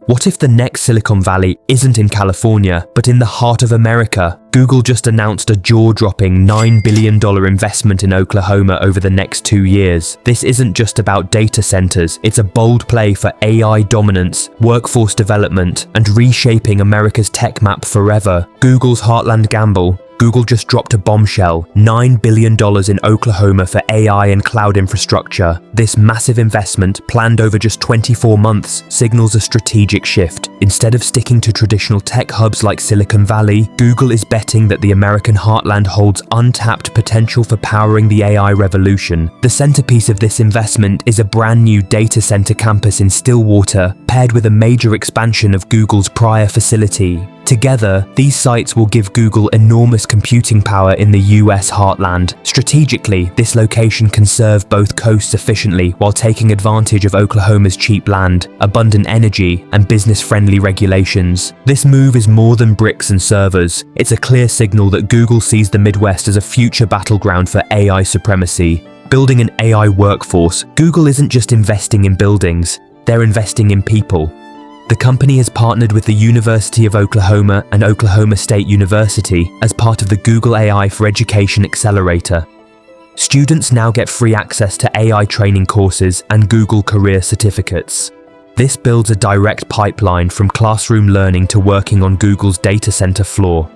What if the next Silicon Valley isn't in California, but in the heart of America? Google just announced a jaw-dropping $9 billion investment in Oklahoma over the next 2 years. This isn't just about data centers, it's a bold play for AI dominance, workforce development, and reshaping America's tech map forever. Google's heartland gamble. Google just dropped a bombshell, $9 billion in Oklahoma for AI and cloud infrastructure. This massive investment, planned over just 24 months, signals a strategic shift. Instead of sticking to traditional tech hubs like Silicon Valley, Google is betting that the American heartland holds untapped potential for powering the AI revolution. The centerpiece of this investment is a brand new data center campus in Stillwater, paired with a major expansion of Google's prior facility. Together, these sites will give Google enormous computing power in the US heartland. Strategically, this location can serve both coasts efficiently while taking advantage of Oklahoma's cheap land, abundant energy, and business-friendly regulations. This move is more than bricks and servers. It's a clear signal that Google sees the Midwest as a future battleground for AI supremacy. Building an AI workforce, Google isn't just investing in buildings, they're investing in people. The company has partnered with the University of Oklahoma and Oklahoma State University as part of the Google AI for Education Accelerator. Students now get free access to AI training courses and Google career certificates. This builds a direct pipeline from classroom learning to working on Google's data center floor.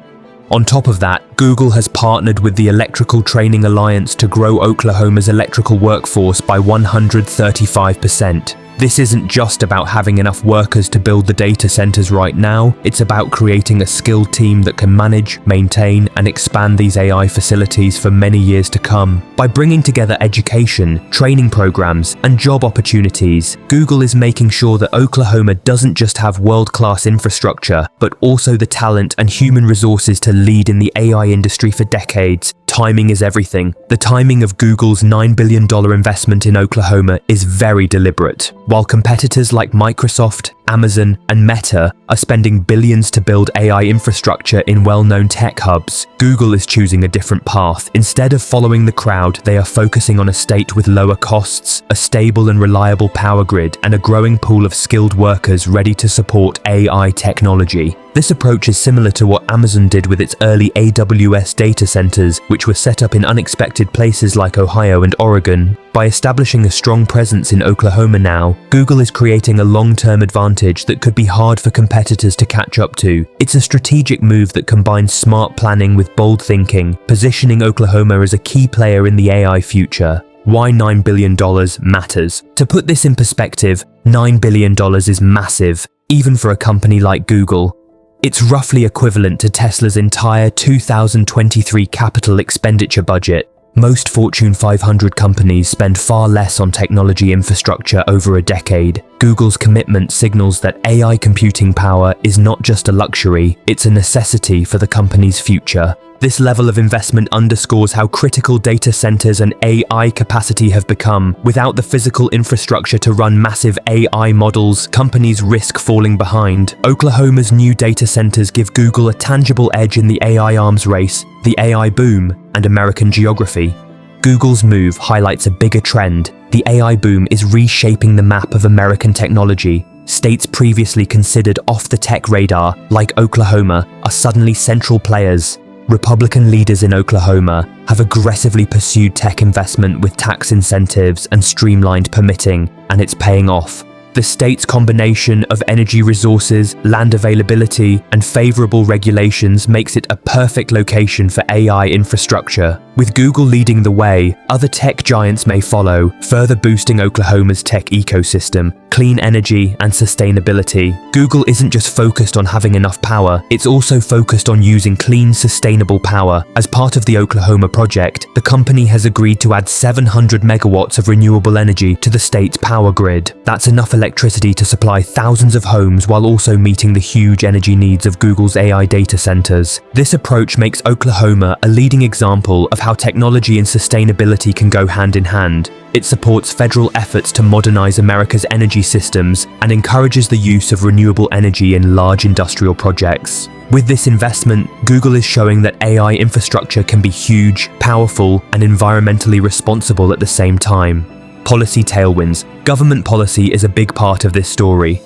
On top of that, Google has partnered with the Electrical Training Alliance to grow Oklahoma's electrical workforce by 135%. This isn't just about having enough workers to build the data centers right now, it's about creating a skilled team that can manage, maintain, and expand these AI facilities for many years to come. By bringing together education, training programs, and job opportunities, Google is making sure that Oklahoma doesn't just have world-class infrastructure, but also the talent and human resources to lead in the AI industry for decades. Timing is everything. The timing of Google's $9 billion investment in Oklahoma is very deliberate. While competitors like Microsoft, Amazon, and Meta are spending billions to build AI infrastructure in well-known tech hubs, Google is choosing a different path. Instead of following the crowd, they are focusing on a state with lower costs, a stable and reliable power grid, and a growing pool of skilled workers ready to support AI technology. This approach is similar to what Amazon did with its early AWS data centers, which were set up in unexpected places like Ohio and Oregon. By establishing a strong presence in Oklahoma now, Google is creating a long-term advantage that could be hard for competitors to catch up to. It's a strategic move that combines smart planning with bold thinking, positioning Oklahoma as a key player in the AI future. Why $9 billion matters. To put this in perspective, $9 billion is massive, even for a company like Google. It's roughly equivalent to Tesla's entire 2023 capital expenditure budget. Most Fortune 500 companies spend far less on technology infrastructure over a decade. Google's commitment signals that AI computing power is not just a luxury, it's a necessity for the company's future. This level of investment underscores how critical data centers and AI capacity have become. Without the physical infrastructure to run massive AI models, companies risk falling behind. Oklahoma's new data centers give Google a tangible edge in the AI arms race, the AI boom, and American geography. Google's move highlights a bigger trend. The AI boom is reshaping the map of American technology. States previously considered off the tech radar, like Oklahoma, are suddenly central players. Republican leaders in Oklahoma have aggressively pursued tech investment with tax incentives and streamlined permitting, and it's paying off. The state's combination of energy resources, land availability, and favorable regulations makes it a perfect location for AI infrastructure. With Google leading the way, other tech giants may follow, further boosting Oklahoma's tech ecosystem, clean energy, and sustainability. Google isn't just focused on having enough power, it's also focused on using clean, sustainable power. As part of the Oklahoma project, the company has agreed to add 700 megawatts of renewable energy to the state's power grid. That's enough electricity to supply thousands of homes while also meeting the huge energy needs of Google's AI data centers. This approach makes Oklahoma a leading example of how technology and sustainability can go hand in hand. It supports federal efforts to modernize America's energy systems and encourages the use of renewable energy in large industrial projects. With this investment, Google is showing that AI infrastructure can be huge, powerful, and environmentally responsible at the same time. Policy tailwinds. Government policy is a big part of this story.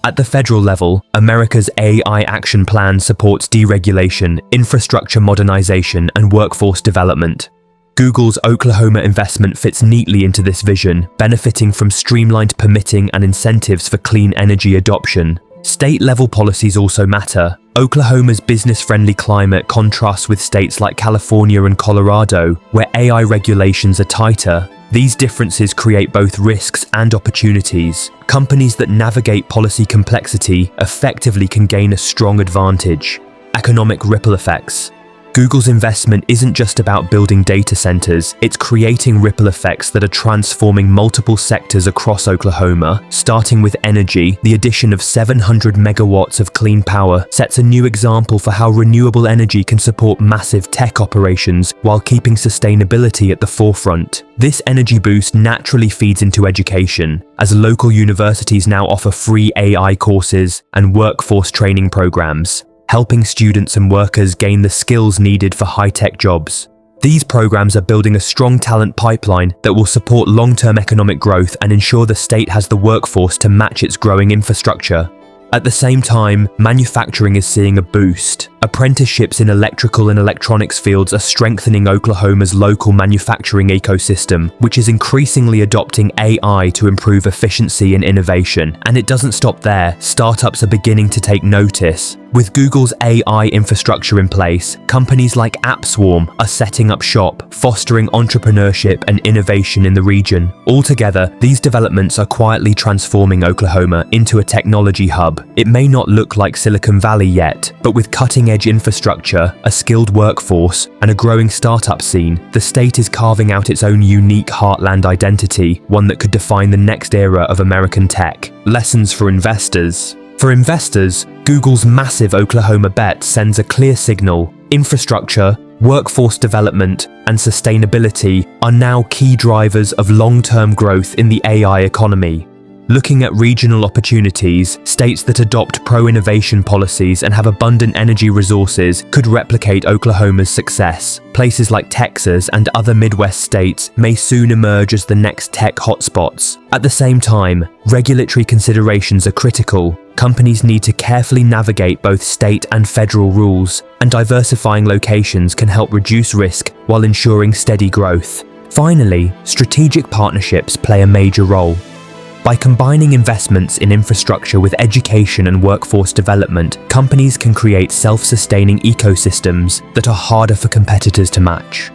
At the federal level, America's AI Action Plan supports deregulation, infrastructure modernization, and workforce development. Google's Oklahoma investment fits neatly into this vision, benefiting from streamlined permitting and incentives for clean energy adoption. State-level policies also matter. Oklahoma's business-friendly climate contrasts with states like California and Colorado, where AI regulations are tighter. These differences create both risks and opportunities. Companies that navigate policy complexity effectively can gain a strong advantage. Economic ripple effects. Google's investment isn't just about building data centers, it's creating ripple effects that are transforming multiple sectors across Oklahoma. Starting with energy, the addition of 700 megawatts of clean power sets a new example for how renewable energy can support massive tech operations while keeping sustainability at the forefront. This energy boost naturally feeds into education, as local universities now offer free AI courses and workforce training programs, helping students and workers gain the skills needed for high-tech jobs. These programs are building a strong talent pipeline that will support long-term economic growth and ensure the state has the workforce to match its growing infrastructure. At the same time, manufacturing is seeing a boost. Apprenticeships in electrical and electronics fields are strengthening Oklahoma's local manufacturing ecosystem, which is increasingly adopting AI to improve efficiency and innovation. And it doesn't stop there. Startups are beginning to take notice. With Google's AI infrastructure in place, companies like AppSwarm are setting up shop, fostering entrepreneurship and innovation in the region. Altogether, these developments are quietly transforming Oklahoma into a technology hub. It may not look like Silicon Valley yet, but with cutting-edge infrastructure, a skilled workforce, and a growing startup scene, the state is carving out its own unique heartland identity, one that could define the next era of American tech. Lessons for investors. For investors, Google's massive Oklahoma bet sends a clear signal. Infrastructure, workforce development, and sustainability are now key drivers of long-term growth in the AI economy. Looking at regional opportunities, states that adopt pro-innovation policies and have abundant energy resources could replicate Oklahoma's success. Places like Texas and other Midwest states may soon emerge as the next tech hotspots. At the same time, regulatory considerations are critical. Companies need to carefully navigate both state and federal rules, and diversifying locations can help reduce risk while ensuring steady growth. Finally, strategic partnerships play a major role. By combining investments in infrastructure with education and workforce development, companies can create self-sustaining ecosystems that are harder for competitors to match.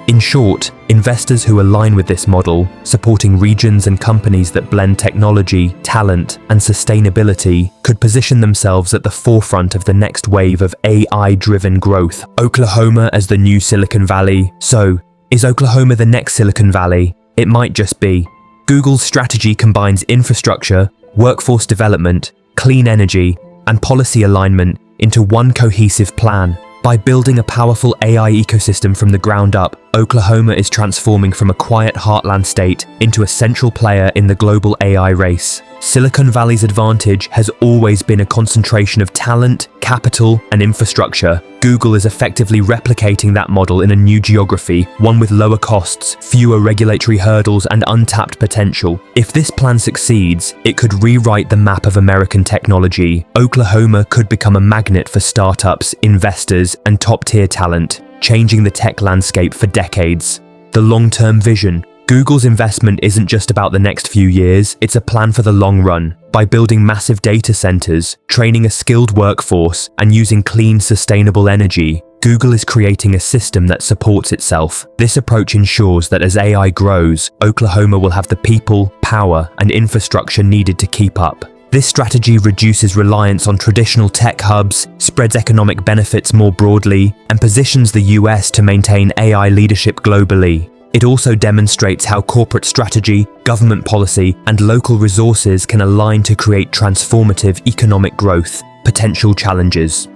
In short, investors who align with this model, supporting regions and companies that blend technology, talent, and sustainability, could position themselves at the forefront of the next wave of AI-driven growth. Oklahoma as the new Silicon Valley. So, is Oklahoma the next Silicon Valley? It might just be. Google's strategy combines infrastructure, workforce development, clean energy, and policy alignment into one cohesive plan. By building a powerful AI ecosystem from the ground up, Oklahoma is transforming from a quiet heartland state into a central player in the global AI race. Silicon Valley's advantage has always been a concentration of talent, capital, and infrastructure. Google is effectively replicating that model in a new geography, one with lower costs, fewer regulatory hurdles, and untapped potential. If this plan succeeds, it could rewrite the map of American technology. Oklahoma could become a magnet for startups, investors, and top-tier talent, changing the tech landscape for decades. The long-term vision. Google's investment isn't just about the next few years, it's a plan for the long run. By building massive data centers, training a skilled workforce, and using clean, sustainable energy, Google is creating a system that supports itself. This approach ensures that as AI grows, Oklahoma will have the people, power, and infrastructure needed to keep up. This strategy reduces reliance on traditional tech hubs, spreads economic benefits more broadly, and positions the US to maintain AI leadership globally. It also demonstrates how corporate strategy, government policy, and local resources can align to create transformative economic growth. Potential challenges.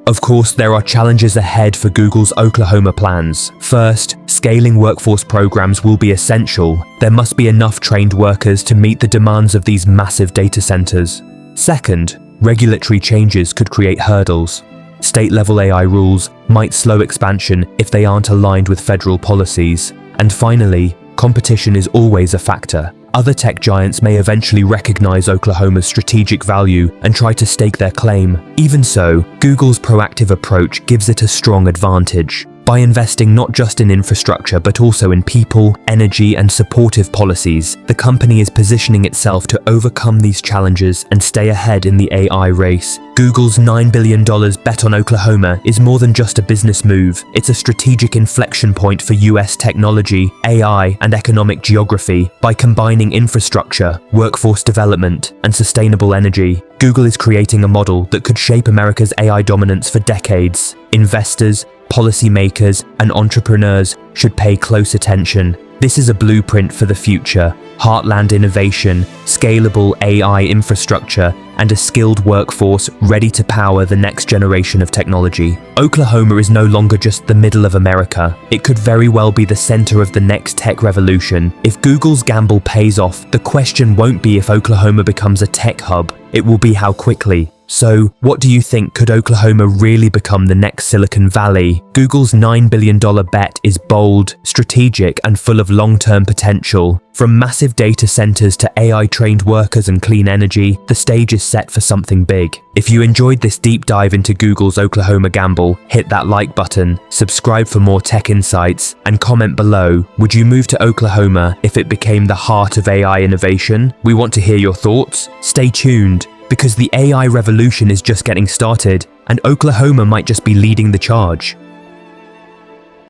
Of course, there are challenges ahead for Google's Oklahoma plans. First, scaling workforce programs will be essential. There must be enough trained workers to meet the demands of these massive data centers. Second, regulatory changes could create hurdles. State-level AI rules might slow expansion if they aren't aligned with federal policies. And finally, competition is always a factor. Other tech giants may eventually recognize Oklahoma's strategic value and try to stake their claim. Even so, Google's proactive approach gives it a strong advantage. By investing not just in infrastructure but also in people, energy, and supportive policies, the company is positioning itself to overcome these challenges and stay ahead in the AI race. Google's $9 billion bet on Oklahoma is more than just a business move. It's a strategic inflection point for US technology, AI, and economic geography. By combining infrastructure, workforce development, and sustainable energy, Google is creating a model that could shape America's AI dominance for decades. Investors, policymakers, and entrepreneurs should pay close attention. This is a blueprint for the future: heartland innovation, scalable AI infrastructure, and a skilled workforce ready to power the next generation of technology. Oklahoma is no longer just the middle of America. It could very well be the center of the next tech revolution. If Google's gamble pays off, the question won't be if Oklahoma becomes a tech hub, it will be how quickly. So, what do you think? Could Oklahoma really become the next Silicon Valley? Google's $9 billion bet is bold, strategic, and full of long-term potential. From massive data centers to AI-trained workers and clean energy, the stage is set for something big. If you enjoyed this deep dive into Google's Oklahoma gamble, hit that like button, subscribe for more tech insights, and comment below, would you move to Oklahoma if it became the heart of AI innovation? We want to hear your thoughts. Stay tuned, because the AI revolution is just getting started, and Oklahoma might just be leading the charge.